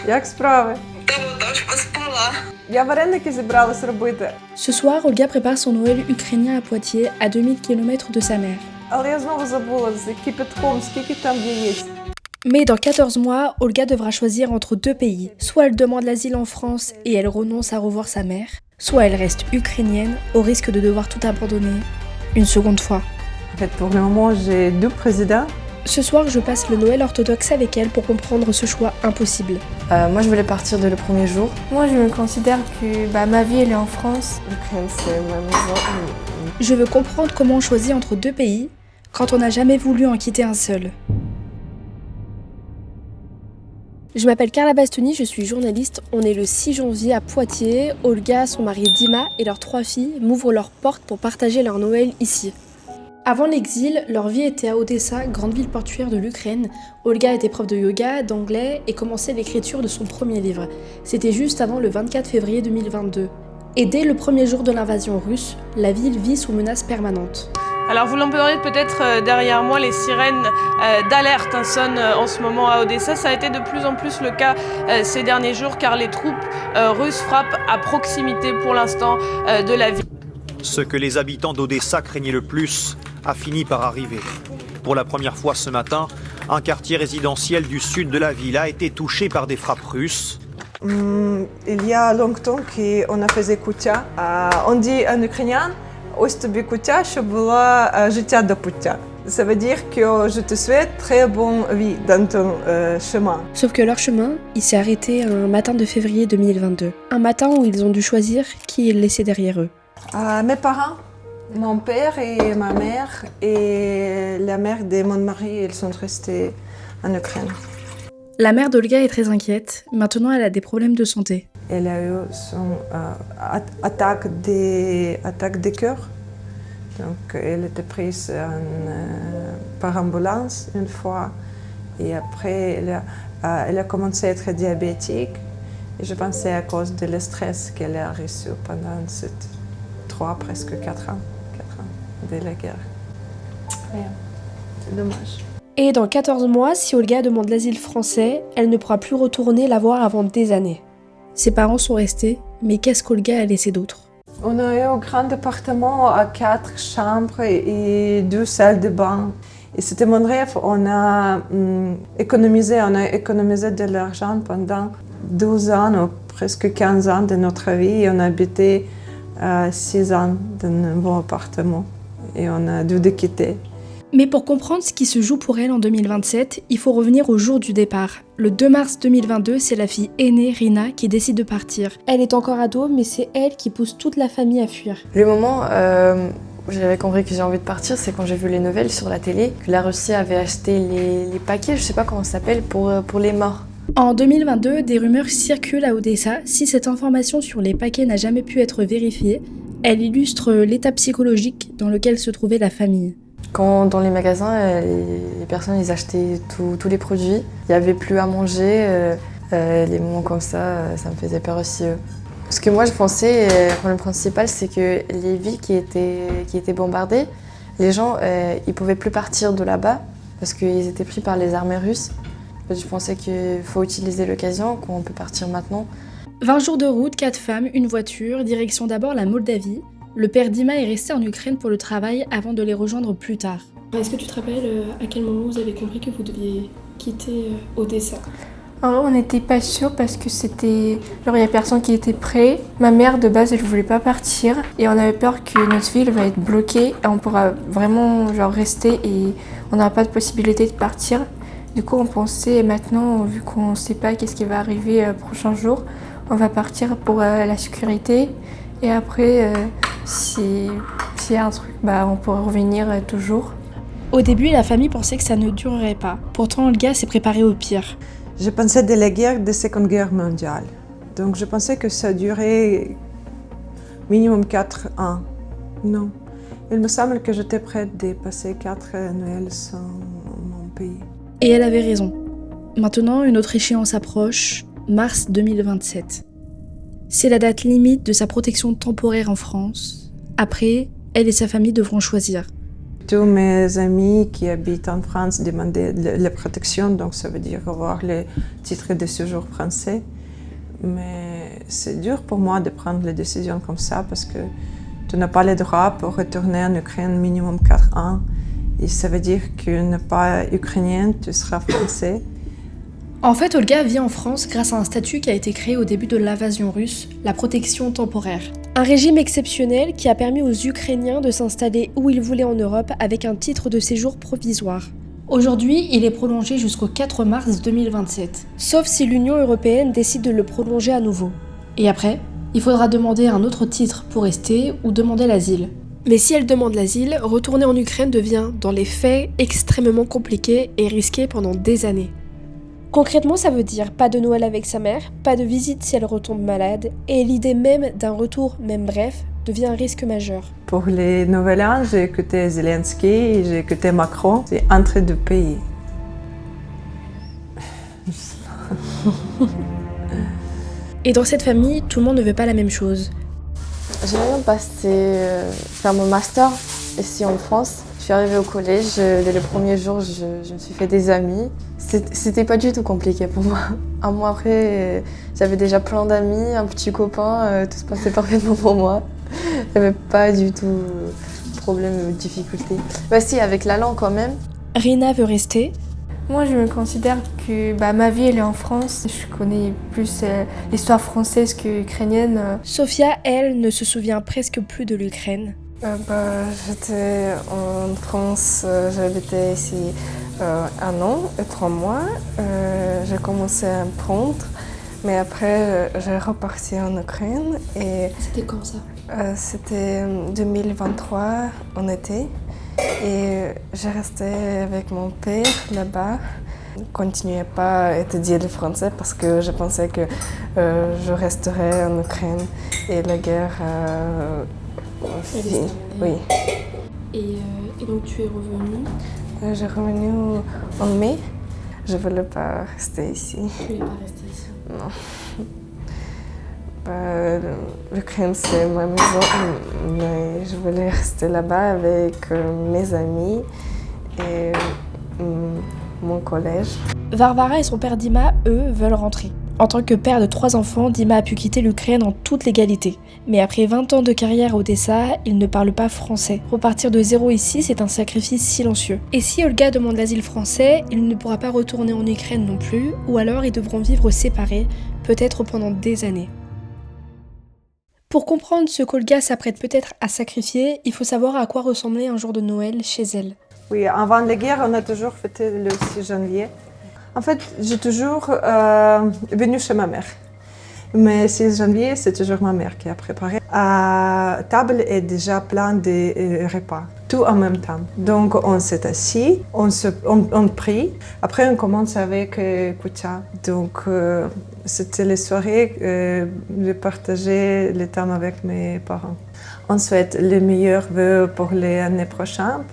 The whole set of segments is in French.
Як справи? Та отож поспала. Я вареники зібралась робити, Ce soir, Olga prépare son Noël ukrainien à Poitiers, à 2000 km de sa mère. але я знову забула з кипятком, скільки там яєць. Mais dans 14 mois, Olga devra choisir entre deux pays. Soit elle demande l'asile en France et elle renonce à revoir sa mère, soit elle reste ukrainienne au risque de devoir tout abandonner une seconde fois. En fait, pour le moment, j'ai deux présidents. Ce soir, je passe le Noël orthodoxe avec elle pour comprendre ce choix impossible. Moi, je voulais partir dès le premier jour. Moi, je me considère que ma vie, elle est en France. L'Ukraine, c'est ma maison. Je veux comprendre comment on choisit entre deux pays quand on n'a jamais voulu en quitter un seul. Je m'appelle Carla Bastoni, je suis journaliste. On est le 6 janvier à Poitiers. Olga, son mari Dima et leurs 3 filles m'ouvrent leurs portes pour partager leur Noël ici. Avant l'exil, leur vie était à Odessa, grande ville portuaire de l'Ukraine. Olga était prof de yoga, d'anglais et commençait l'écriture de son premier livre. C'était juste avant le 24 février 2022. Et dès le premier jour de l'invasion russe, la ville vit sous menace permanente. Alors vous l'entendrez peut-être derrière moi, les sirènes d'alerte sonnent en ce moment à Odessa. Ça a été de plus en plus le cas ces derniers jours car les troupes russes frappent à proximité pour l'instant de la ville. Ce que les habitants d'Odessa craignaient le plus a fini par arriver. Pour la première fois ce matin, un quartier résidentiel du sud de la ville a été touché par des frappes russes. Il y a longtemps qu'on a fait куття. On dit en ukrainien, ось тобі куття, щоб було життя до пуття. Ça veut dire que je te souhaite très bonne vie dans ton chemin. Sauf que leur chemin, il s'est arrêté un matin de février 2022. Un matin où ils ont dû choisir qui ils laissaient derrière eux. Mes parents, mon père et ma mère et la mère de mon mari, ils sont restés en Ukraine. La mère d'Olga est très inquiète. Maintenant, elle a des problèmes de santé. Elle a eu son attaque de cœur. Donc, elle était prise par ambulance une fois. Et après, elle a commencé à être diabétique. Et je pense que c'est à cause de le stress qu'elle a reçu pendant ces 3, presque 4 ans de la guerre. Ouais, c'est dommage. Et dans 14 mois, si Olga demande l'asile français, elle ne pourra plus retourner la voir avant des années. Ses parents sont restés, mais qu'est-ce qu'Olga a laissé d'autre ? On a eu un grand appartement à 4 chambres et 2 salles de bain. Et c'était mon rêve. On a économisé de l'argent pendant 12 ans ou presque 15 ans de notre vie. Et on a habité 6 ans dans un bon appartement. Et on a dû quitter. Mais pour comprendre ce qui se joue pour elle en 2027, il faut revenir au jour du départ. Le 2 mars 2022, c'est la fille aînée, Rina, qui décide de partir. Elle est encore ado, mais c'est elle qui pousse toute la famille à fuir. Le moment où j'avais compris que j'ai envie de partir, c'est quand j'ai vu les nouvelles sur la télé, que la Russie avait acheté les paquets, je sais pas comment ça s'appelle, pour les morts. En 2022, des rumeurs circulent à Odessa. Si cette information sur les paquets n'a jamais pu être vérifiée, elle illustre l'état psychologique dans lequel se trouvait la famille. Quand dans les magasins, les personnes ils achetaient tous les produits, il n'y avait plus à manger, les moments comme ça, ça me faisait peur aussi. Ce que moi je pensais, le problème principal, c'est que les villes qui étaient bombardées, les gens ils pouvaient plus partir de là-bas parce qu'ils étaient pris par les armées russes. Je pensais qu'il faut utiliser l'occasion, qu'on peut partir maintenant. 20 jours de route, 4 femmes, une voiture, direction d'abord la Moldavie. Le père Dima est resté en Ukraine pour le travail avant de les rejoindre plus tard. Est-ce que tu te rappelles à quel moment vous avez compris que vous deviez quitter Odessa ? Alors, on n'était pas sûrs parce que c'était... Genre, il n'y a personne qui était prêt. Ma mère, de base, elle ne voulait pas partir. Et on avait peur que notre ville va être bloquée. Et on pourra vraiment rester et on n'aura pas de possibilité de partir. Du coup, on pensait maintenant, vu qu'on ne sait pas qu'est-ce qui va arriver prochain jour, on va partir pour la sécurité. Et après, s'il y a un truc, on pourra revenir toujours. Au début, la famille pensait que ça ne durerait pas. Pourtant, Olga s'est préparée au pire. Je pensais de la guerre, de la Seconde Guerre mondiale. Donc je pensais que ça durait minimum 4 ans. Non. Il me semble que j'étais prête de passer 4 Noëls sans mon pays. Et elle avait raison. Maintenant, une autre échéance approche, mars 2027. C'est la date limite de sa protection temporaire en France. Après, elle et sa famille devront choisir. Tous mes amis qui habitent en France demandaient la protection, donc ça veut dire avoir le titre de séjour français. Mais c'est dur pour moi de prendre les décisions comme ça parce que tu n'as pas le droit pour retourner en Ukraine minimum 4 ans. Et ça veut dire que tu n'es pas ukrainien, tu seras français. En fait, Olga vit en France grâce à un statut qui a été créé au début de l'invasion russe, la protection temporaire. Un régime exceptionnel qui a permis aux Ukrainiens de s'installer où ils voulaient en Europe avec un titre de séjour provisoire. Aujourd'hui, il est prolongé jusqu'au 4 mars 2027, sauf si l'Union européenne décide de le prolonger à nouveau. Et après, il faudra demander un autre titre pour rester ou demander l'asile. Mais si elle demande l'asile, retourner en Ukraine devient, dans les faits, extrêmement compliqué et risqué pendant des années. Concrètement, ça veut dire pas de Noël avec sa mère, pas de visite si elle retombe malade, et l'idée même d'un retour, même bref, devient un risque majeur. Pour les Nouvel An, j'ai écouté Zelensky et j'ai écouté Macron. C'est entre deux pays. Et dans cette famille, tout le monde ne veut pas la même chose. J'aimerais bien faire mon master ici en France. Je suis arrivée au collège, dès le premier jour, je me suis fait des amis. C'était pas du tout compliqué pour moi. Un mois après, j'avais déjà plein d'amis, un petit copain, tout se passait parfaitement pour moi. J'avais pas du tout de problème ou de difficulté. Bah si, avec la langue quand même. Rina veut rester. Moi, je me considère que ma vie, elle est en France. Je connais plus l'histoire française que ukrainienne. Sophia, elle, ne se souvient presque plus de l'Ukraine. J'étais en France, j'habitais ici 1 an et 3 mois. J'ai commencé à apprendre, mais après, j'ai reparti en Ukraine. C'était quand ça? C'était 2023, en été. Et j'ai resté avec mon père là-bas. Je ne continuais pas à étudier le français parce que je pensais que je resterais en Ukraine et la guerre aussi. Oui. Et donc tu es revenue? J'ai revenu en mai. Je ne voulais pas rester ici. Tu ne voulais pas rester ici? Non. L'Ukraine, c'est ma maison, mais je voulais rester là-bas avec mes amis et mon collège. Varvara et son père Dima, eux, veulent rentrer. En tant que père de 3 enfants, Dima a pu quitter l'Ukraine en toute légalité. Mais après 20 ans de carrière à Odessa, il ne parle pas français. Repartir de zéro ici, c'est un sacrifice silencieux. Et si Olga demande l'asile français, il ne pourra pas retourner en Ukraine non plus, ou alors ils devront vivre séparés, peut-être pendant des années. Pour comprendre ce qu'Olga s'apprête peut-être à sacrifier, il faut savoir à quoi ressemblait un jour de Noël chez elle. Oui, avant la guerre, on a toujours fêté le 6 janvier. En fait, j'ai toujours venu chez ma mère. Mais 6 janvier, c'est toujours ma mère qui a préparé. La table est déjà pleine de repas, tout en même temps. Donc, on s'est assis, on prie. Après, on commence avec Koutia. Donc, c'était les soirées de partager le temps avec mes parents. On souhaite les meilleurs vœux pour les années prochaines,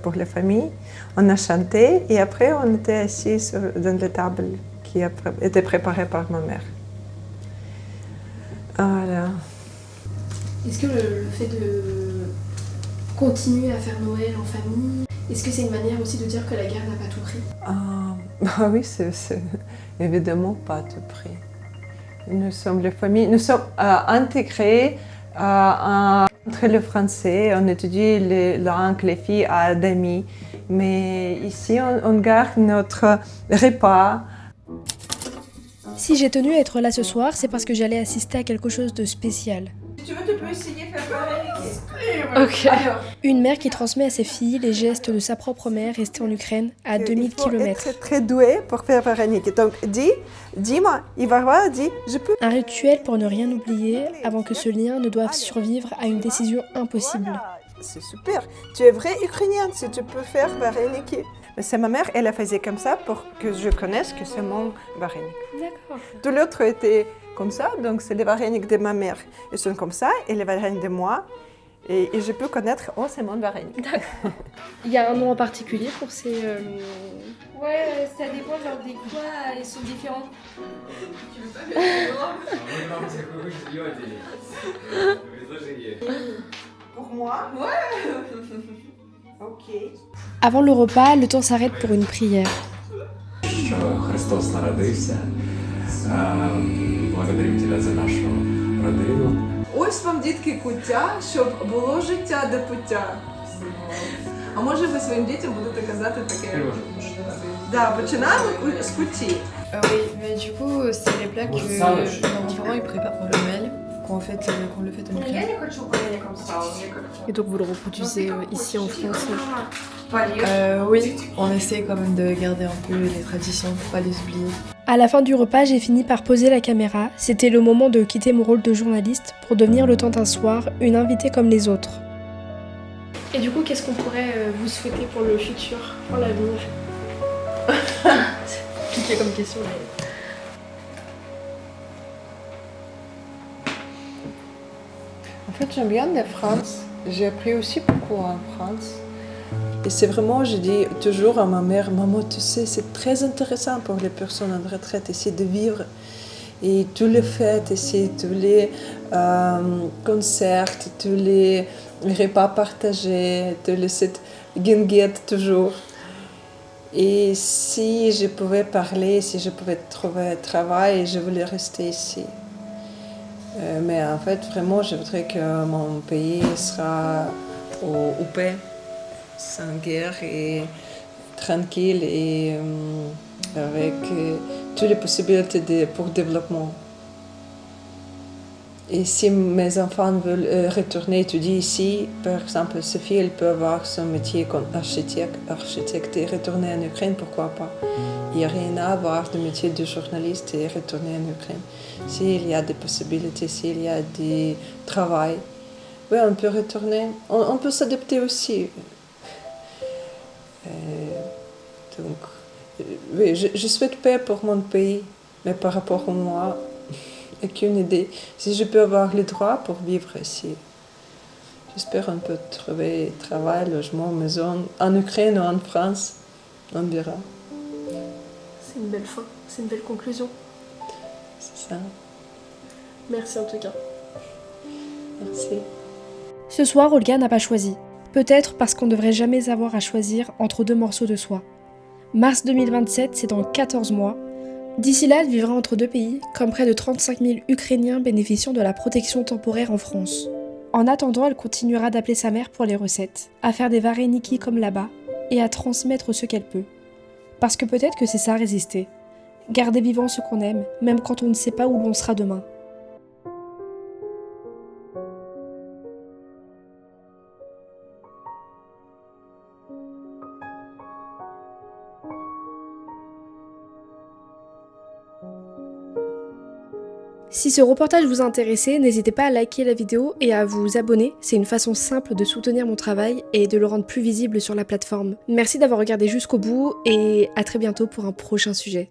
pour les familles. On a chanté et après, on était assis dans la table qui a été préparée par ma mère. Voilà. Est-ce que le fait de continuer à faire Noël en famille, est-ce que c'est une manière aussi de dire que la guerre n'a pas tout pris? Oui, c'est évidemment pas tout pris. Nous sommes les familles, nous sommes intégrés entre le français, on étudie les langues, les filles à d'amis, mais ici on garde notre repas. Si j'ai tenu à être là ce soir, c'est parce que j'allais assister à quelque chose de spécial. Si tu veux, tu peux essayer de faire pareil. Ok. Une mère qui transmet à ses filles les gestes de sa propre mère restée en Ukraine à 2000 km. Il faut être très doué pour faire Vareniki. Donc dis-moi, Varvara dit, je peux. Un rituel pour ne rien oublier avant que ce lien ne doive survivre à une décision impossible. Voilà, c'est super. Tu es vraie ukrainienne si tu peux faire Vareniki. Mais c'est ma mère, elle a fait comme ça pour que je connaisse que c'est mon Varenik. D'accord. Tout l'autre était comme ça, donc c'est les Varenik de ma mère. Ils sont comme ça, et les Varenik de moi. Et je peux connaître, oh, c'est mon Varenik. D'accord. Il y a un nom en particulier pour ces... Ouais, ça dépend genre des quoi, ils sont différents. Pour moi, Avant le repas, le temps s'arrête pour une prière. Що Христос народився. Благодаримо тебе за нашу родину. Ось вам, дітки, куття, щоб було життя до пуття. А може ви своїм дітям будете казати таке? Да, починаємо з кутті. Oui, mais du coup, c'est les plats que mes grands-parents ils préparent pour le Noël, qu'on le fait en Ukraine. Et donc vous le reproduisez ici en France. Oui, on essaie quand même de garder un peu les traditions pour pas les oublier. À la fin du repas, j'ai fini par poser la caméra. C'était le moment de quitter mon rôle de journaliste pour devenir le temps d'un soir une invitée comme les autres. Et du coup, qu'est-ce qu'on pourrait vous souhaiter pour le futur, pour l'avenir? C'est compliqué comme question. Mais... En fait, j'aime bien la France. J'ai appris aussi beaucoup en France. Et c'est vraiment, je dis toujours à ma mère, maman, tu sais, c'est très intéressant pour les personnes en retraite ici de vivre. Et tous les fêtes ici, tous les concerts, tous les repas partagés, tous les cette guinguette toujours. Et si je pouvais parler, si je pouvais trouver un travail, je voulais rester ici. Mais en fait, vraiment, je voudrais que mon pays sera au paix, sans guerre et tranquille et avec toutes les possibilités pour le développement. Et si mes enfants veulent retourner étudier ici, par exemple, Sophie, elle peut avoir son métier comme architecte et retourner en Ukraine, pourquoi pas. Il n'y a rien à voir de métier de journaliste et retourner en Ukraine. S'il y a des possibilités, s'il y a du travail, oui, on peut retourner. On peut s'adapter aussi. Donc, oui, je souhaite paix pour mon pays, mais par rapport à moi, aucune idée. Si je peux avoir les droits pour vivre ici, j'espère qu'on peut trouver travail, logement, maison, en Ukraine ou en France, on verra. C'est une belle fin, c'est une belle conclusion. C'est ça. Merci en tout cas. Merci. Ce soir, Olga n'a pas choisi. Peut-être parce qu'on ne devrait jamais avoir à choisir entre deux morceaux de soi. Mars 2027, c'est dans 14 mois. D'ici là, elle vivra entre deux pays, comme près de 35 000 Ukrainiens bénéficiant de la protection temporaire en France. En attendant, elle continuera d'appeler sa mère pour les recettes, à faire des vareniki comme là-bas, et à transmettre ce qu'elle peut. Parce que peut-être que c'est ça résister. Garder vivant ce qu'on aime, même quand on ne sait pas où l'on sera demain. Si ce reportage vous a intéressé, n'hésitez pas à liker la vidéo et à vous abonner, c'est une façon simple de soutenir mon travail et de le rendre plus visible sur la plateforme. Merci d'avoir regardé jusqu'au bout et à très bientôt pour un prochain sujet.